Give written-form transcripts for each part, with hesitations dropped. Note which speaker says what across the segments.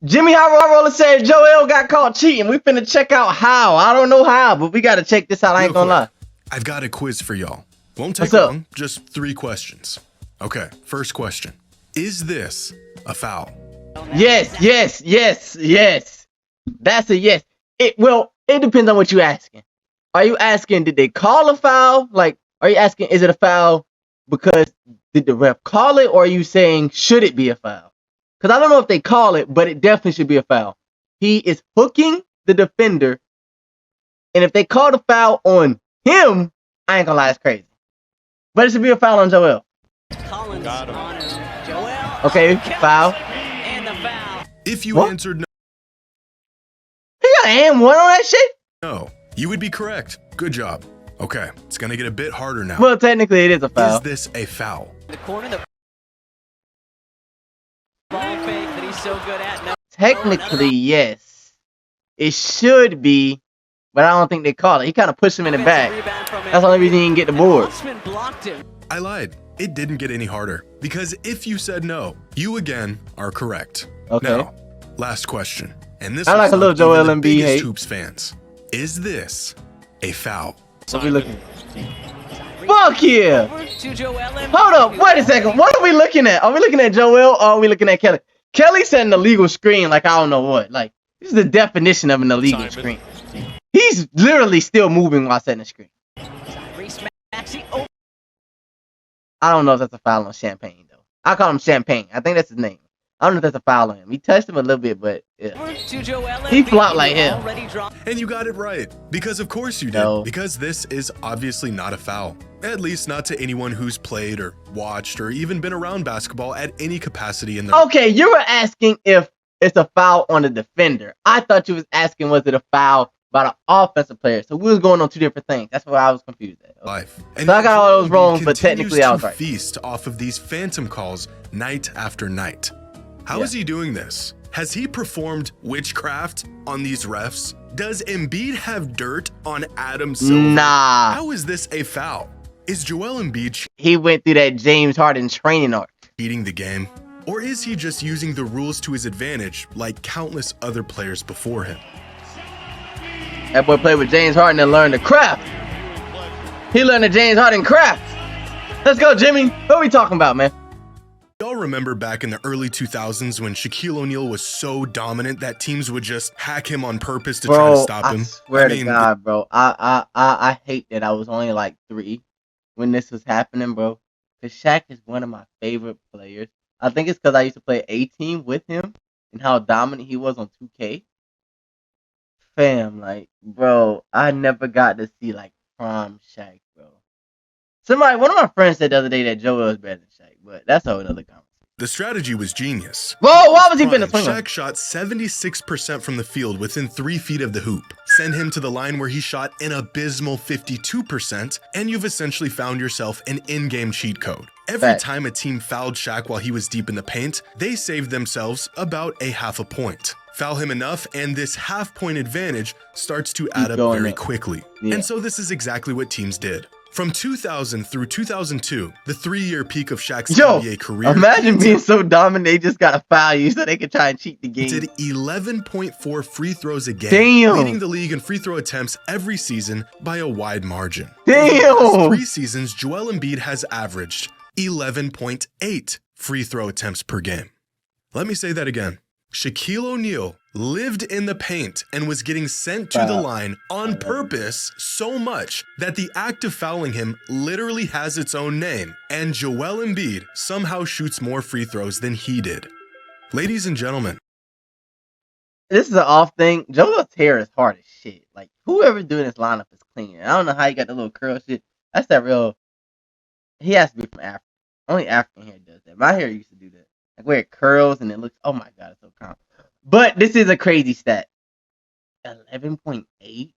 Speaker 1: Jimmy High Roller said Joel got caught cheating. We finna check out how. I don't know how, but we gotta check this out. I ain't gonna lie.
Speaker 2: I've got a quiz for y'all. Won't take long, just 3 questions. Okay, first question. Is this a foul?
Speaker 1: Yes, yes, yes, yes. That's a yes. It depends on what you're asking. Are you asking, did they call a foul? Like, are you asking, is it a foul because did the ref call it? Or are you saying, should it be a foul? Because I don't know if they call it, but it definitely should be a foul. He is hooking the defender. And if they call the foul on him, I ain't gonna lie, it's crazy. But it should be a foul on Joel.
Speaker 3: Got him. Joel.
Speaker 1: Okay, foul.
Speaker 3: And the foul.
Speaker 2: If you answered no,
Speaker 1: He got an and one on that shit?
Speaker 2: no, you would be correct. Good job. Okay, it's gonna get a bit harder now.
Speaker 1: Well, technically it is a foul.
Speaker 2: Is this a foul?
Speaker 3: The corner, the ball fake that he's so good at. No.
Speaker 1: Technically, yes. It should be, but I don't think they call it. He kind of pushed him in the back. That's the only reason he didn't get the board.
Speaker 3: Blocked him.
Speaker 2: I lied. It didn't get any harder because if you said no, you again are correct.
Speaker 1: Okay.
Speaker 2: Now, last question. And this
Speaker 1: I like a little Joel Embiid
Speaker 2: biggest
Speaker 1: hate.
Speaker 2: Hoops fans. Is this a foul?
Speaker 1: What we looking at? Fuck yeah!
Speaker 3: To Joel Embiid.
Speaker 1: Hold up, wait a second. What are we looking at? Are we looking at Joel or are we looking at Kelly? Kelly said an illegal screen like I don't know what. Like, this is the definition of an illegal screen. He's literally still moving while setting the screen. I don't know if that's a foul on Champagne, though. I call him Champagne. I think that's his name. I don't know if that's a foul on him. He touched him a little bit, but yeah. He flopped like hell.
Speaker 2: And you got it right. Because of course you did.
Speaker 1: No.
Speaker 2: Because this is obviously not a foul. At least not to anyone who's played or watched or even been around basketball at any capacity in their
Speaker 1: Okay, you were asking if it's a foul on the defender. I thought you was asking was it a foul by the offensive player. So we was going on 2 different things. That's why I was confused at.
Speaker 2: life.
Speaker 1: And so I got all those wrong, but technically I was right.
Speaker 2: Feast off of these phantom calls night after night. How is he doing this? Has he performed witchcraft on these refs? Does Embiid have dirt on Adam Silver?
Speaker 1: Nah.
Speaker 2: How is this a foul? Is Joel Embiid
Speaker 1: He went through that James Harden training arc.
Speaker 2: cheating the game? Or is he just using the rules to his advantage like countless other players before him?
Speaker 1: That boy played with James Harden and learned the craft. He learned the James Harden craft. Let's go, Jimmy. What are we talking about, man?
Speaker 2: Y'all remember back in the early 2000s when Shaquille O'Neal was so dominant that teams would just hack him on purpose to try to stop him?
Speaker 1: I swear to God, bro. I hate that I was only like 3 when this was happening, bro. Because Shaq is one of my favorite players. I think it's because I used to play A-Team with him and how dominant he was on 2K. Fam, like, bro, I never got to see, like, prime Shaq, bro. One of my friends said the other day that Joel is better than Shaq, but that's a whole other conversation.
Speaker 2: The strategy was genius.
Speaker 1: Whoa, why was he finna swing?
Speaker 2: Shaq shot 76% from the field within 3 feet of the hoop. Send him to the line where he shot an abysmal 52%, and you've essentially found yourself an in-game cheat code. Every time a team fouled Shaq while he was deep in the paint, they saved themselves about a half a point. Foul him enough, and this half-point advantage starts to add up very quickly. And so this is exactly what teams did. From 2000 through 2002, the 3-year peak of Shaq's NBA career.
Speaker 1: Imagine being so dominant they just got to foul you so they could try and cheat the game.
Speaker 2: Did 11.4 free throws a game, leading the league in free throw attempts every season by a wide margin.
Speaker 1: Damn!
Speaker 2: Over the last 3 seasons, Joel Embiid has averaged 11.8 free throw attempts per game. Let me say that again. Shaquille O'Neal lived in the paint and was getting sent to the line on purpose so much that the act of fouling him literally has its own name, and Joel Embiid somehow shoots more free throws than he did. Ladies and gentlemen.
Speaker 1: This is an off thing. Joel's hair is hard as shit. Like, whoever's doing this lineup is clean. I don't know how he got the little curl shit. That's that real. He has to be from Africa. Only African hair does that. My hair used to do that. Like where it curls and it looks, oh my God, it's so calm. But this is a crazy stat. 11.8?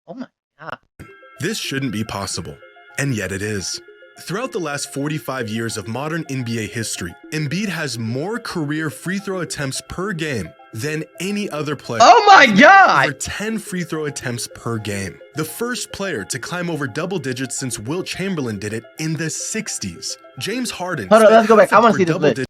Speaker 1: Oh my God.
Speaker 2: This shouldn't be possible, and yet it is. Throughout the last 45 years of modern NBA history, Embiid has more career free throw attempts per game than any other player.
Speaker 1: Oh my God!
Speaker 2: Over 10 free throw attempts per game. The first player to climb over double digits since Wilt Chamberlain did it in the 60s. James Harden.
Speaker 1: Hold on, let's go back. I want to see this list.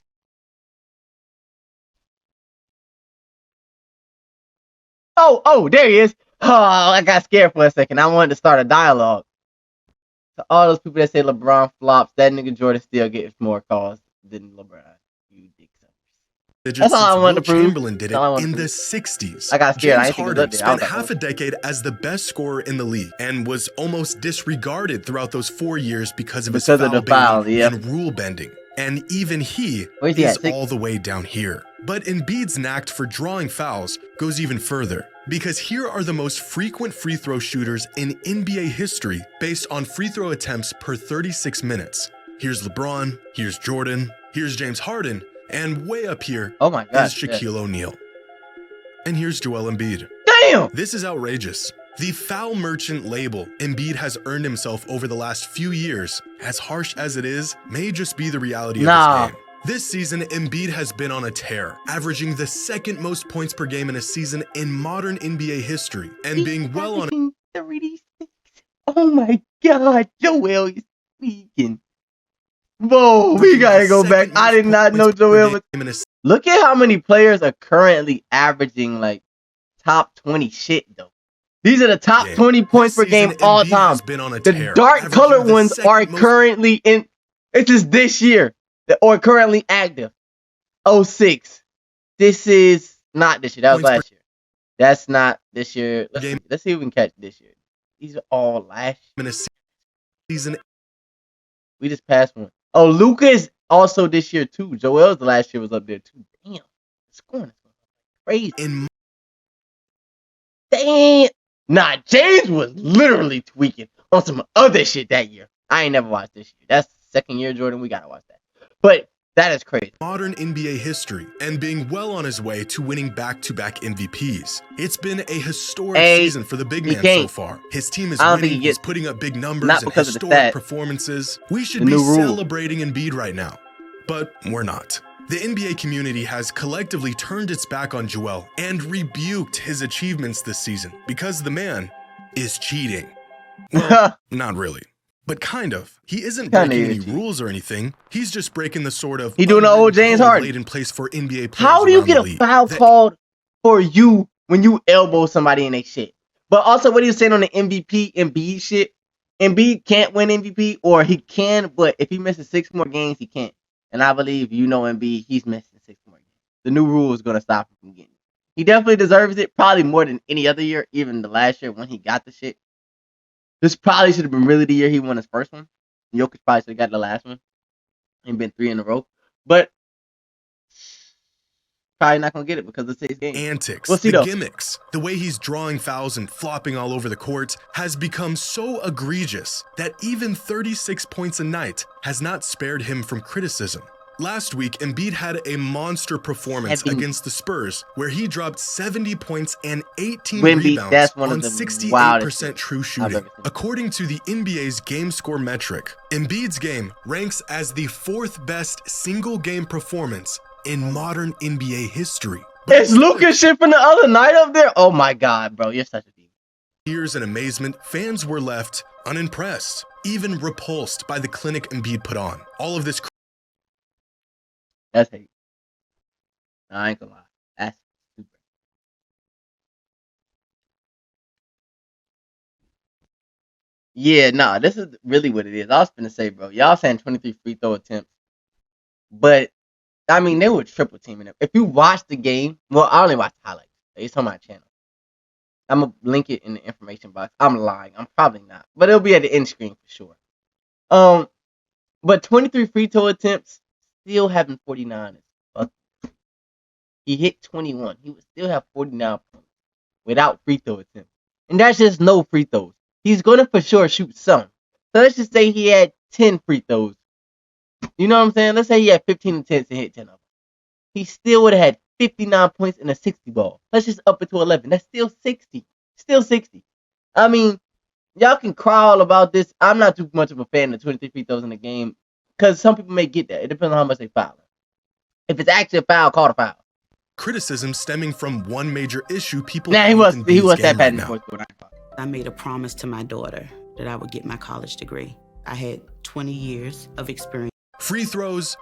Speaker 1: Oh, there he is. Oh, I got scared for a second. I wanted to start a dialogue. To all those people that say LeBron flops, that nigga Jordan still gets more calls than LeBron. You dick suckers. That's all I wanted to prove.
Speaker 2: Chamberlain did it in the 60s.
Speaker 1: I got scared.
Speaker 2: James Harden spent half a decade as the best scorer in the league and was almost disregarded throughout those 4 years because of his foul baiting and rule bending. And even he is all the way down here. But Embiid's knack for drawing fouls goes even further, because here are the most frequent free throw shooters in NBA history based on free throw attempts per 36 minutes. Here's LeBron, here's Jordan, here's James Harden, and way up here is Shaquille O'Neal. And here's Joel Embiid.
Speaker 1: Damn!
Speaker 2: This is outrageous. The foul merchant label Embiid has earned himself over the last few years, as harsh as it is, may just be the reality of his game. This season, Embiid has been on a tear, averaging the second most points per game in a season in modern NBA history, and being well on
Speaker 1: 36. Oh my God, Joel is speaking. Whoa, we gotta go back. I did not know Joel was. Look at how many players are currently averaging like top 20 shit though. These are the top 20 points per game all time. The dark colored ones are currently in. It's just this year or currently active. 06. This is not this year. That was last year. That's not this year. Let's see if we can catch this year. These are all last year. We just passed one. Oh, Luka is also this year too. Joel's the last year was up there too. Damn, scoring is crazy. Damn. Nah, James was literally tweaking on some other shit that year. I ain't never watched this year. That's second year, Jordan. We gotta watch that. But that is crazy.
Speaker 2: Modern NBA history and being well on his way to winning back-to-back MVPs. It's been a historic season for the big man so far. His team is winning, he's putting up big numbers and historic performances. We should be celebrating Embiid right now, but we're not. The NBA community has collectively turned its back on Joel and rebuked his achievements this season because the man is cheating. Well, not really, but kind of. He isn't breaking any rules or anything. He's just breaking the sort of
Speaker 1: he doing the old James Harden
Speaker 2: in place for NBA players.
Speaker 1: How do you get a foul called for you when you elbow somebody in their shit? But also, what he was saying on the MVP Embiid shit, Embiid can't win MVP, or he can, but if he misses 6 more games, he can't. And I believe Embiid, he's missing 6 more games. The new rule is going to stop him from getting it. He definitely deserves it, probably more than any other year, even the last year when he got the shit. This probably should have been really the year he won his first one. Jokic probably should have got the last one. He's been 3 in a row. But probably not going to get it because of 6 games.
Speaker 2: Antics, we'll see the gimmicks, the way he's drawing fouls and flopping all over the court has become so egregious that even 36 points a night has not spared him from criticism. Last week, Embiid had a monster performance against the Spurs, where he dropped 70 points and 18 rebounds on 68% true shooting. According to the NBA's game score metric, Embiid's game ranks as the 4th best single-game performance in modern NBA history.
Speaker 1: It's Lucas shit from the other night up there. Oh my God, bro, you're such a diva.
Speaker 2: Tears and amazement, fans were left unimpressed, even repulsed by the clinic Embiid put on. All of this.
Speaker 1: That's hate. No, I ain't gonna lie. That's super. Yeah, nah, this is really what it is. I was gonna say, bro, y'all saying 23 free throw attempts, but I mean, they were triple teaming him. If you watch the game, well, I only watch highlights. It's on my channel. I'm going to link it in the information box. I'm lying. I'm probably not. But it'll be at the end screen for sure. But 23 free throw attempts, still having 49. He hit 21. He would still have 49 points without free throw attempts. And that's just no free throws. He's going to for sure shoot some. So let's just say he had 10 free throws. You know what I'm saying? Let's say he had 15 attempts and hit 10 of them. He still would have had 59 points in a 60 ball. Let's just up it to 11. That's still 60. Still 60. I mean, y'all can cry all about this. I'm not too much of a fan of 23 free throws in the game because some people may get that. It depends on how much they foul. If it's actually a foul, call it a foul.
Speaker 2: Criticism stemming from one major issue people.
Speaker 1: Nah, he was that bad in the fourth quarter.
Speaker 4: I made a promise to my daughter that I would get my college degree. I had 20 years of experience.
Speaker 2: Free throws,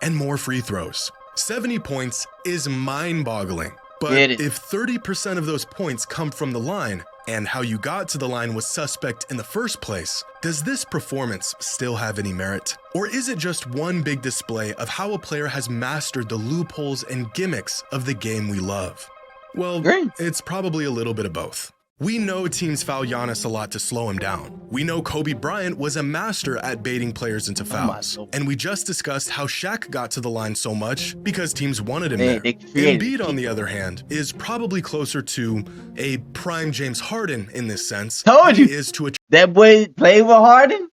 Speaker 2: and more free throws. 70 points is mind-boggling. But
Speaker 1: Get it.
Speaker 2: if 30% of those points come from the line, and how you got to the line was suspect in the first place, does this performance still have any merit? Or is it just one big display of how a player has mastered the loopholes and gimmicks of the game we love? Well,
Speaker 1: Great.
Speaker 2: it's probably a little bit of both. We know teams foul Giannis a lot to slow him down. We know Kobe Bryant was a master at baiting players into fouls. And we just discussed how Shaq got to the line so much because teams wanted him there. Embiid, on the other hand, is probably closer to a prime James Harden in this sense.
Speaker 1: Told you.
Speaker 2: He is to a
Speaker 1: That boy played with Harden,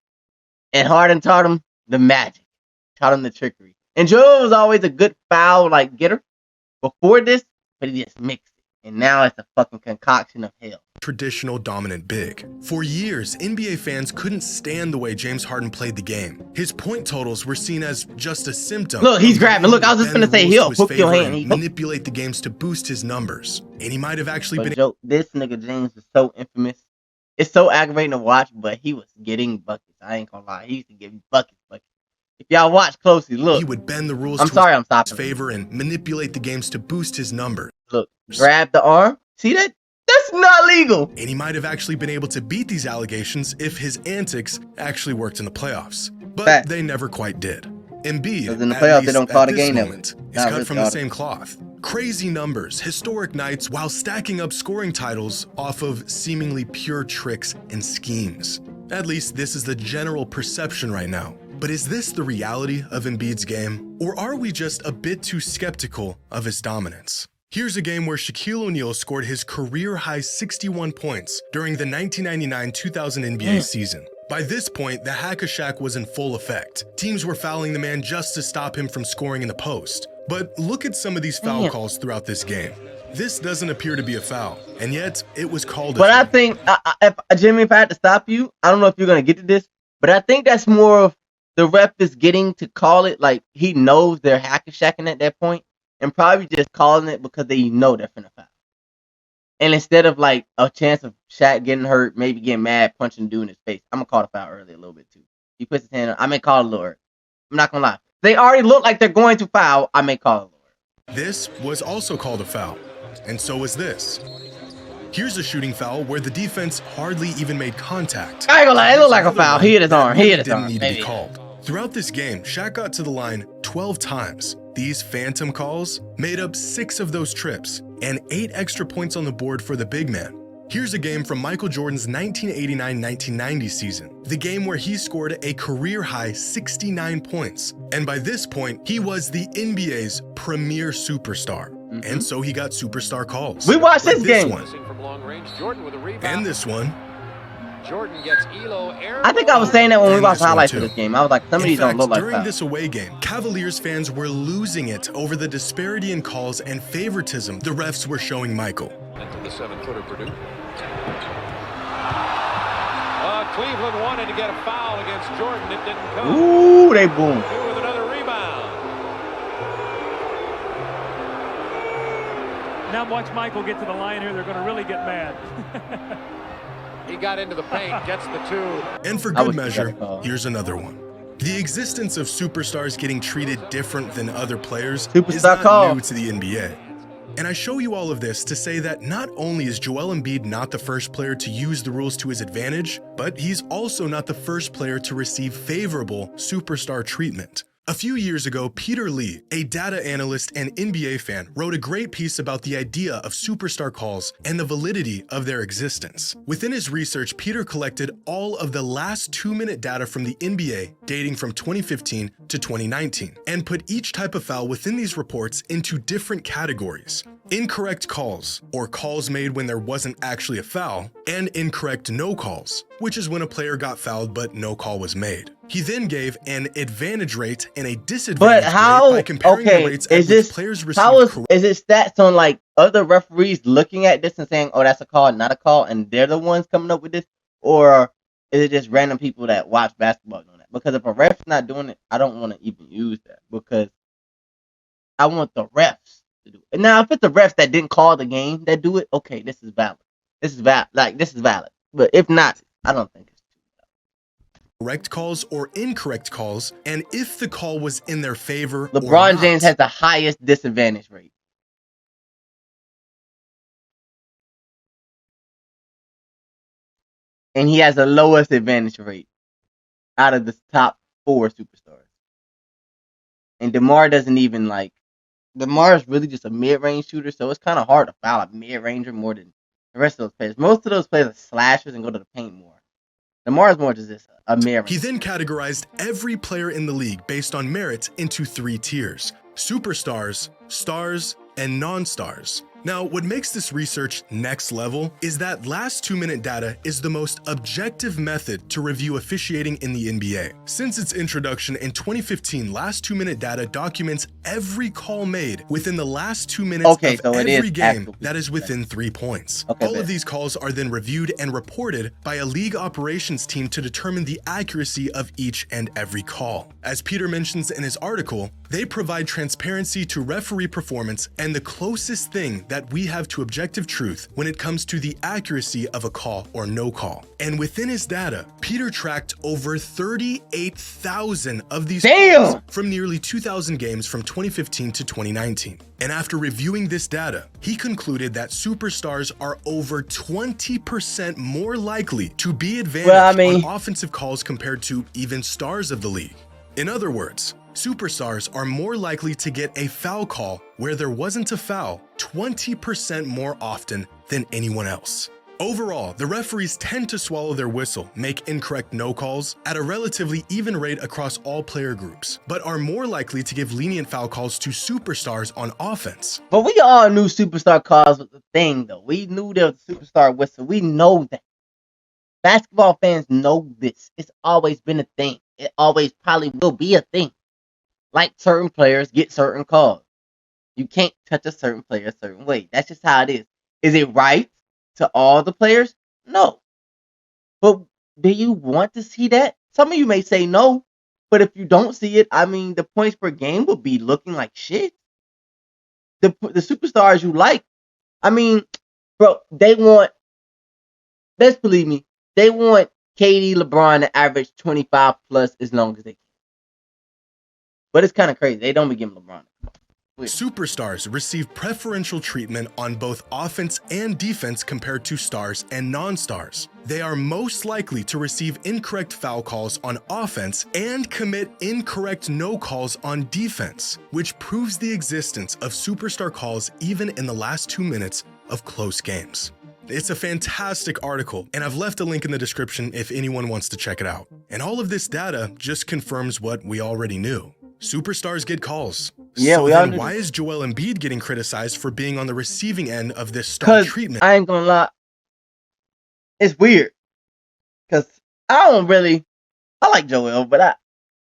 Speaker 1: and Harden taught him the magic, taught him the trickery. And Joel was always a good foul getter before this, but he just mixed it. And now it's a fucking concoction of hell.
Speaker 2: traditional dominant big. For years, NBA fans couldn't stand the way James Harden played the game. His point totals were seen as just a symptom.
Speaker 1: Look, he's grabbing. Look, I was just gonna say, he'll hook your hand.
Speaker 2: And manipulate the games to boost his numbers. And he might have actually
Speaker 1: But
Speaker 2: been
Speaker 1: Joe, this nigga James is so infamous. It's so aggravating to watch, but he was getting buckets. I ain't gonna lie. He used to get buckets. If y'all watch closely, look.
Speaker 2: he would bend the rules
Speaker 1: I'm
Speaker 2: to
Speaker 1: sorry, I'm
Speaker 2: his
Speaker 1: stopping.
Speaker 2: favor and manipulate the games to boost his numbers.
Speaker 1: Look, grab the arm. See that? That's not legal.
Speaker 2: And he might have actually been able to beat these allegations if his antics actually worked in the playoffs. But
Speaker 1: Fact.
Speaker 2: they never quite did. Embiid,
Speaker 1: Because in the
Speaker 2: at
Speaker 1: playoffs, they
Speaker 2: least
Speaker 1: don't call
Speaker 2: at
Speaker 1: the
Speaker 2: this
Speaker 1: game that way.
Speaker 2: moment, is
Speaker 1: Nah,
Speaker 2: cut
Speaker 1: let's
Speaker 2: from
Speaker 1: call
Speaker 2: the
Speaker 1: it.
Speaker 2: same cloth. Crazy numbers, historic nights, while stacking up scoring titles off of seemingly pure tricks and schemes. At least this is the general perception right now. But is this the reality of Embiid's game? Or are we just a bit too skeptical of his dominance? Here's a game where Shaquille O'Neal scored his career-high 61 points during the 1999-2000 NBA season. By this point, the Hack-a-Shaq was in full effect. Teams were fouling the man just to stop him from scoring in the post. But look at some of these foul calls throughout this game. This doesn't appear to be a foul, and yet it was called a
Speaker 1: But I
Speaker 2: foul.
Speaker 1: think, Jimmy, if I had to stop you, I don't know if you're going to get to this, but I think that's more of the ref is getting to call it like he knows they're hack-a-shacking at that point and probably just calling it because they know they're finna foul. And instead of like a chance of Shaq getting hurt, maybe getting mad, punching dude in his face, I'm going to call the foul early a little bit too. He puts his hand on, I may call it a little early. I'm not going to lie. They already look like they're going to foul, I may call it a little early.
Speaker 2: This was also called a foul, and so was this. Here's a shooting foul where the defense hardly even made contact.
Speaker 1: I ain't gonna lie, it looked like a foul. He hit his
Speaker 2: That
Speaker 1: arm. He
Speaker 2: really
Speaker 1: hit his
Speaker 2: didn't
Speaker 1: arm.
Speaker 2: need to be
Speaker 1: Maybe.
Speaker 2: called. Throughout this game, Shaq got to the line 12 times. These phantom calls made up 6 of those trips and 8 extra points on the board for the big man. Here's a game from Michael Jordan's 1989-1990 season, the game where he scored a career-high 69 points. And by this point, he was the NBA's premier superstar. And so he got superstar calls.
Speaker 1: We watched
Speaker 2: Like
Speaker 1: this game.
Speaker 2: one,
Speaker 5: From long range, Jordan with a rebound.
Speaker 2: and this one.
Speaker 5: Jordan gets Elo air.
Speaker 1: I think I was saying that when we
Speaker 2: And
Speaker 1: watched
Speaker 2: this one,
Speaker 1: highlights
Speaker 2: too.
Speaker 1: of this game. I was like, some of
Speaker 2: In
Speaker 1: these don't
Speaker 2: fact,
Speaker 1: look like
Speaker 2: during
Speaker 1: fouls.
Speaker 2: this away game, Cavaliers fans were losing it over the disparity in calls and favoritism the refs were showing Michael.
Speaker 5: Into the 7-footer Purdue. Cleveland wanted to get a foul against Jordan. It didn't come.
Speaker 1: Ooh, they boom.
Speaker 5: Purdue with another rebound.
Speaker 6: Now watch Michael get to the line here. They're going to really get mad.
Speaker 5: He got into the paint, gets the 2.
Speaker 2: And for
Speaker 1: I
Speaker 2: good
Speaker 1: was
Speaker 2: measure,
Speaker 1: skeptical.
Speaker 2: here's another one. The existence of superstars getting treated different than other players is
Speaker 1: Superstar
Speaker 2: not
Speaker 1: call.
Speaker 2: new to the NBA. And I show you all of this to say that not only is Joel Embiid not the first player to use the rules to his advantage, but he's also not the first player to receive favorable superstar treatment. A few years ago, Peter Lee, a data analyst and NBA fan, wrote a great piece about the idea of superstar calls and the validity of their existence. Within his research, Peter collected all of the last 2-minute data from the NBA dating from 2015 to 2019 and put each type of foul within these reports into different categories. Incorrect calls, or calls made when there wasn't actually a foul, and incorrect no calls, which is when a player got fouled but no call was made. He then gave an advantage rate and a disadvantage
Speaker 1: But how?
Speaker 2: rate by comparing the
Speaker 1: Okay,
Speaker 2: rates at
Speaker 1: is
Speaker 2: which
Speaker 1: this
Speaker 2: players
Speaker 1: how
Speaker 2: received
Speaker 1: is it stats on like other referees looking at this and saying, "Oh, that's a call, not a call," and they're the ones coming up with this, or is it just random people that watch basketball doing that? Because if a ref's not doing it, I don't want to even use that because I want the refs to do it. Now, if it's the refs that didn't call the game that do it, okay, this is valid. This is valid. This is valid. But if not, I don't think it's
Speaker 2: correct calls or incorrect calls, and if the call was in their favor or
Speaker 1: LeBron
Speaker 2: not.
Speaker 1: James has the highest disadvantage rate. and he has the lowest advantage rate out of the top 4 superstars. And DeMar doesn't even like. DeMar is really just a mid-range shooter, so it's kind of hard to foul a mid-ranger more than the rest of those players. Most of those players are slashers and go to the paint more. DeMar is more just a mid-range.
Speaker 2: He then categorized every player in the league based on merit into 3 tiers: superstars, stars, and non-stars. Now, what makes this research next level is that last 2-minute data is the most objective method to review officiating in the NBA. Since its introduction in 2015, last 2-minute data documents every call made within the last 2 minutes of every game that is within 3 points. All of these calls are then reviewed and reported by a league operations team to determine the accuracy of each and every call. As Peter mentions in his article, they provide transparency to referee performance and the closest thing that we have to objective truth when it comes to the accuracy of a call or no call. And within his data, Peter tracked over 38,000 of these calls from nearly 2,000 games from 2015 to 2019. And after reviewing this data, he concluded that superstars are over 20% more likely to be advantaged on offensive calls compared to even stars of the league. In other words, superstars are more likely to get a foul call where there wasn't a foul 20% more often than anyone else. Overall, the referees tend to swallow their whistle, make incorrect no calls at a relatively even rate across all player groups, but are more likely to give lenient foul calls to superstars on offense.
Speaker 1: But we all knew superstar calls was the thing, though. We knew there was a superstar whistle. We know that. Basketball fans know this. It's always been a thing. It always probably will be a thing. Like certain players get certain calls. You can't touch a certain player a certain way. That's just how it is. Is it right to all the players? No. But do you want to see that? Some of you may say no. But if you don't see it, I mean, the points per game will be looking like shit. The superstars you like, I mean, bro, they want, let's believe me, they want KD, LeBron to average 25 plus as long as they can. But it's kind of crazy. They don't be giving LeBron.
Speaker 2: Superstars receive preferential treatment on both offense and defense compared to stars and non-stars. They are most likely to receive incorrect foul calls on offense and commit incorrect no calls on defense, which proves the existence of superstar calls even in the last 2 minutes of close games. It's a fantastic article, and I've left a link in the description if anyone wants to check it out. And all of this data just confirms what we already knew. Superstars get calls.
Speaker 1: Yeah,
Speaker 2: so
Speaker 1: we all
Speaker 2: then
Speaker 1: knew.
Speaker 2: why is Joel Embiid getting criticized for being on the receiving end of this star treatment?
Speaker 1: I ain't gonna lie. It's weird. Because I like Joel, but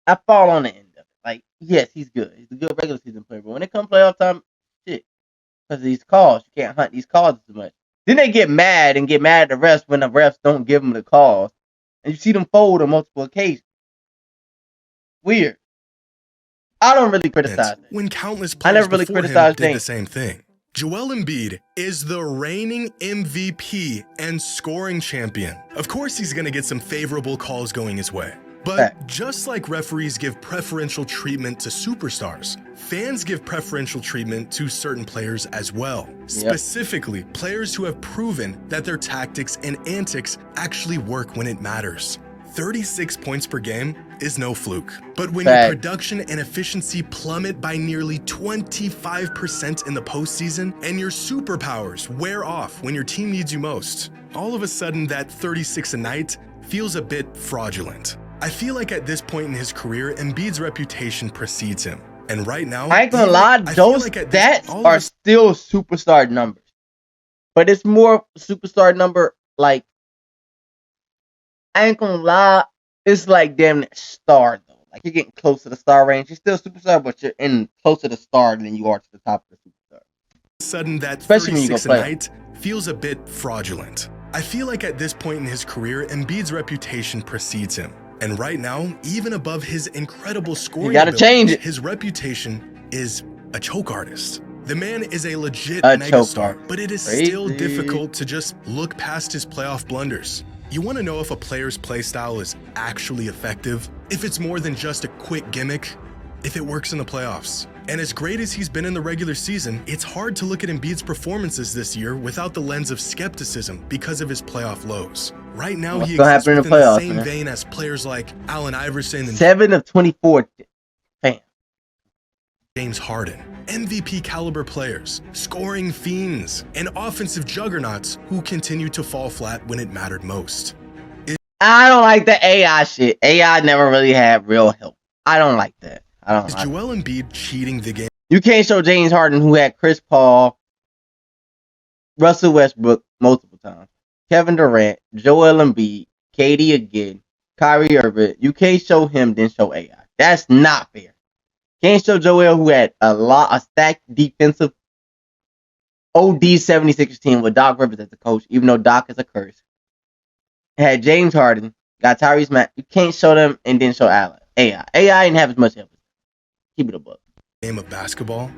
Speaker 1: I fall on the end of it. Like, yes, he's good. He's a good regular season player. But when it comes playoff time, shit. Because of these calls. You can't hunt these calls as much. Then they get mad at the refs when the refs don't give them the calls. And you see them fold on multiple occasions. Weird. I don't really criticize it.
Speaker 2: When countless players before him did the same thing. Joel Embiid is the reigning MVP and scoring champion. Of course, he's going to get some favorable calls going his way. But just like referees give preferential treatment to superstars, fans give preferential treatment to certain players as well. Specifically, players who have proven that their tactics and antics actually work when it matters. 36 points per game is no fluke. But when your production and efficiency plummet by nearly 25% in the postseason and your superpowers wear off when your team needs you most, all of a sudden that 36 a night feels a bit fraudulent. I feel like at this point in his career, Embiid's reputation precedes him. And right now,
Speaker 1: I ain't gonna lie, those stats are still superstar numbers. But it's more superstar number, like, I ain't gonna lie, it's like damn that star though. Like you're getting close to the star range. You're still a superstar, but you're in closer to the star than you are to the top of the superstar.
Speaker 2: Sudden that 36 a night feels a bit fraudulent. I feel like at this point in his career, Embiid's reputation precedes him. And right now, even above his incredible scoring abilities, his reputation is a choke artist. The man is a legit megastar, but it is still difficult to just look past his playoff blunders. You want to know if a player's playstyle is actually effective, if it's more than just a quick gimmick, if it works in the playoffs. And as great as he's been in the regular season, it's hard to look at Embiid's performances this year without the lens of skepticism because of his playoff lows. Right now,
Speaker 1: What's
Speaker 2: he
Speaker 1: gonna
Speaker 2: exists
Speaker 1: happen in the
Speaker 2: within the
Speaker 1: playoffs,
Speaker 2: same
Speaker 1: man?
Speaker 2: vein as players like Allen Iverson and
Speaker 1: 7 of 24. Bam.
Speaker 2: James Harden. MVP caliber players, scoring fiends, and offensive juggernauts who continue to fall flat when it mattered most.
Speaker 1: I don't like the AI shit. AI never really had real help. I don't like that.
Speaker 2: Is Joel Embiid cheating the game?
Speaker 1: You can't show James Harden, who had Chris Paul, Russell Westbrook multiple times, Kevin Durant, Joel Embiid, KD again, Kyrie Irving. You can't show him, then show AI. That's not fair. Can't show Joel, who had a stacked defensive OD 76ers team with Doc Rivers as the coach, even though Doc is a curse. Had James Harden, got Tyrese Maxey. You can't show them and then show Allen. AI. AI didn't have as much help. Keep it a book.
Speaker 2: Game of basketball?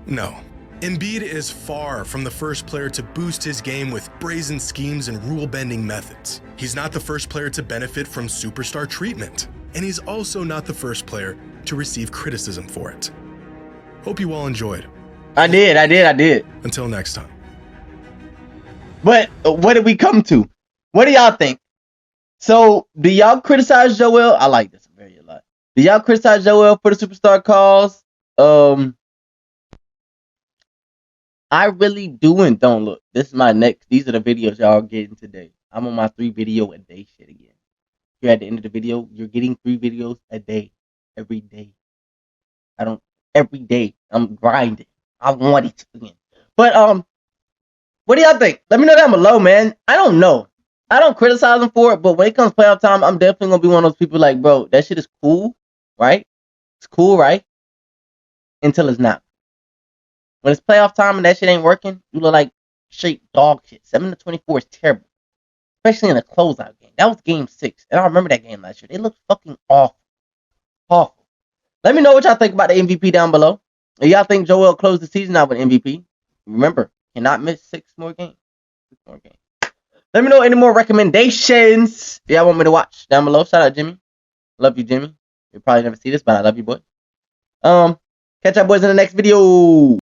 Speaker 2: No. Embiid is far from the first player to boost his game with brazen schemes and rule-bending methods. He's not the first player to benefit from superstar treatment, and he's also not the first player to receive criticism for it. Hope you all enjoyed.
Speaker 1: I did.
Speaker 2: Until next time.
Speaker 1: But what did we come to? What do y'all think? So, do y'all criticize Joel? I like this very a lot. Do y'all criticize Joel for the superstar calls? I really do and don't. Look, this is my next. These are the videos y'all are getting today. I'm on my 3 video a day shit again. Here at the end of the video, you're getting 3 videos a day, every day. Every day. I'm grinding. I want it again. But what do y'all think? Let me know down below, man. I don't know. I don't criticize him for it, but when it comes playoff time, I'm definitely gonna be one of those people like, bro, that shit is cool, right? It's cool, right? Until it's not. When it's playoff time and that shit ain't working, you look like straight dog shit. 7 to 24 is terrible. Especially in a closeout game. That was game 6. And I remember that game last year. They looked fucking awful. Awful. Let me know what y'all think about the MVP down below. If y'all think Joel closed the season out with MVP, remember, cannot miss 6 more games. 6 more games. Let me know any more recommendations y'all want me to watch down below. Shout out Jimmy. Love you, Jimmy. You'll probably never see this, but I love you, boy. Catch y'all boys in the next video.